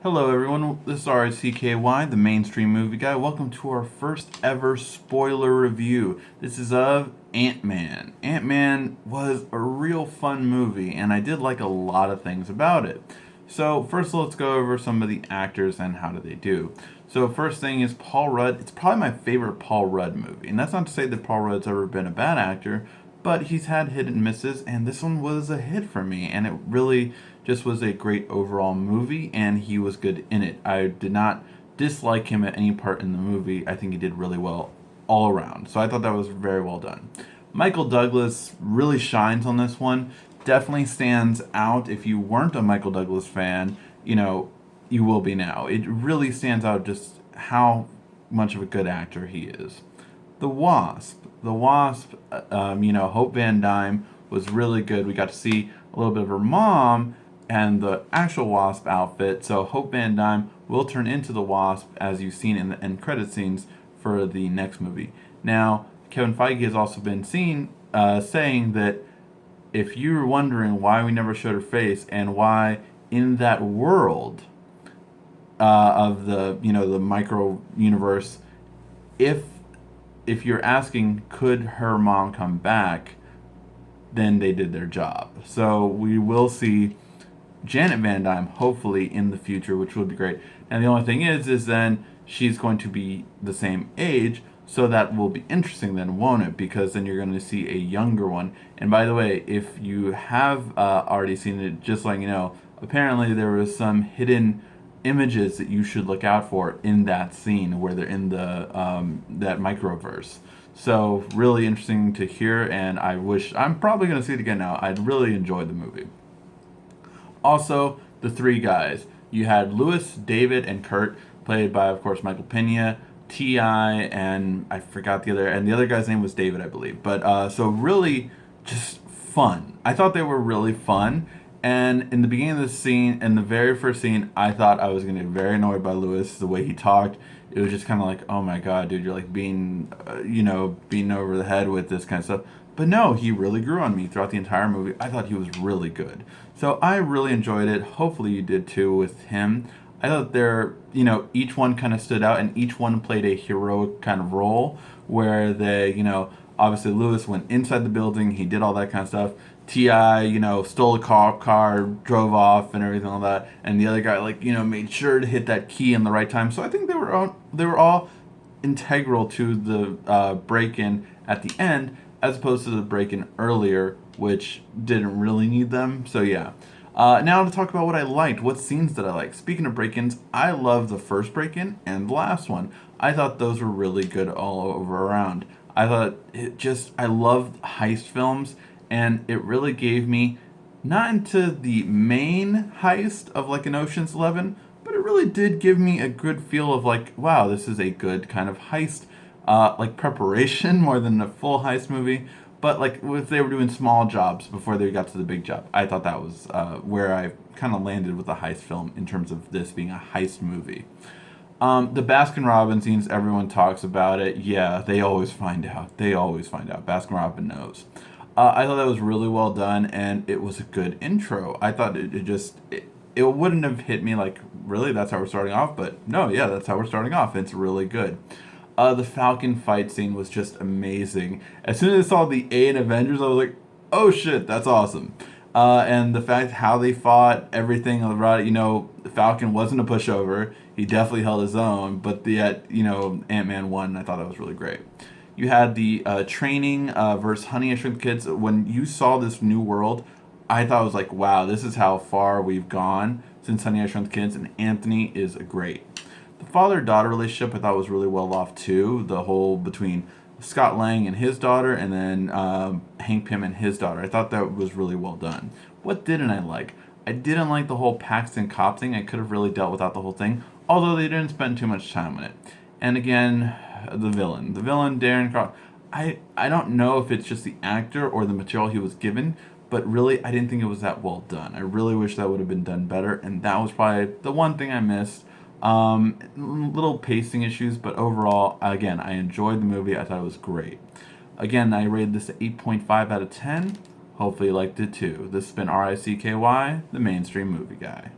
Hello, everyone. This is RICKY, the mainstream movie guy. Welcome to our first ever spoiler review. This is of Ant-Man. Ant-Man was a real fun movie, and I did like a lot of things about it. So, first, let's go over some of the actors and how do they do. So, first thing is Paul Rudd. It's probably my favorite Paul Rudd movie, and that's not to say that Paul Rudd's ever been a bad actor, but he's had hit and misses, and this one was a hit for me, and it really just was a great overall movie, and he was good in it. I did not dislike him at any part in the movie. I think he did really well all around, so I thought that was very well done. Michael Douglas really shines on this one. Definitely stands out. If you weren't a Michael Douglas fan, you will be now. It really stands out just how much of a good actor he is. The Wasp. The Wasp, Hope Van Dyne was really good. We got to see a little bit of her mom and the actual Wasp outfit. So Hope Van Dyne will turn into the Wasp, as you've seen in the end credit scenes for the next movie. Now, Kevin Feige has also been seen saying that if you're wondering why we never showed her face and why in that world of the micro universe, if you're asking could her mom come back, then they did their job. So we will see Janet Van Dyne hopefully in the future, which would be great. And the only thing is then she's going to be the same age, so that will be interesting then, won't it? Because then you're going to see a younger one. And by the way, if you have already seen it, just letting you know, apparently there was some hidden images that you should look out for in that scene where they're in the that microverse. So really interesting to hear, and I'm probably going to see it again now. I'd really enjoyed the movie. Also, the three guys. You had Lewis, David, and Kurt, played by, of course, Michael Pena, T.I., and I forgot the other guy's name was David, I believe. But so really just fun. I thought they were really fun. And in the beginning of the scene, in the very first scene, I thought I was going to get very annoyed by Lewis, the way he talked. It was just kind of like, oh my god, dude, you're like being, beaten over the head with this kind of stuff. But no, he really grew on me throughout the entire movie. I thought he was really good. So I really enjoyed it. Hopefully you did too with him. I thought each one kind of stood out and each one played a heroic kind of role where obviously Lewis went inside the building, he did all that kind of stuff. T.I., stole a car, drove off, and everything like that. And the other guy, made sure to hit that key in the right time. So I think they were all integral to the break-in at the end, as opposed to the break-in earlier, which didn't really need them. So yeah. Now to talk about what I liked, what scenes did I like. Speaking of break-ins, I love the first break-in and the last one. I thought those were really good all over around. I loved heist films, and it really gave me, not into the main heist of like an Ocean's 11, but it really did give me a good feel of like, wow, this is a good kind of heist, like preparation more than a full heist movie. But like if they were doing small jobs before they got to the big job, I thought that was where I kind of landed with a heist film in terms of this being a heist movie. The Baskin Robbins scenes, everyone talks about it. Yeah, they always find out. They always find out. Baskin Robbins knows. I thought that was really well done, and it was a good intro. I thought it wouldn't have hit me like, really, that's how we're starting off? But no, yeah, that's how we're starting off. It's really good. The Falcon fight scene was just amazing. As soon as I saw the A in Avengers, I was like, oh shit, that's awesome. And the fact how they fought, everything about it, Falcon wasn't a pushover. He definitely held his own, but yet, Ant-Man won. I thought that was really great. You had the training versus Honey, I Shrunk the Kids. When you saw this new world, I thought it was like, wow, this is how far we've gone since Honey, I Shrunk the Kids, and Anthony is great. The father-daughter relationship I thought was really well off too. The whole between Scott Lang and his daughter, and then Hank Pym and his daughter. I thought that was really well done. What didn't I like? I didn't like the whole Paxton cop thing. I could have really dealt without the whole thing, although they didn't spend too much time on it. And again, the villain, Darren Cross. I don't know if it's just the actor or the material he was given, but really I didn't think it was that well done. I really wish that would have been done better, and that was probably the one thing I missed. Little pacing issues, but overall, again, I enjoyed the movie. I thought it was great. Again, I rated this at 8.5 out of 10. Hopefully you liked it too. This has been RICKY, the mainstream movie guy.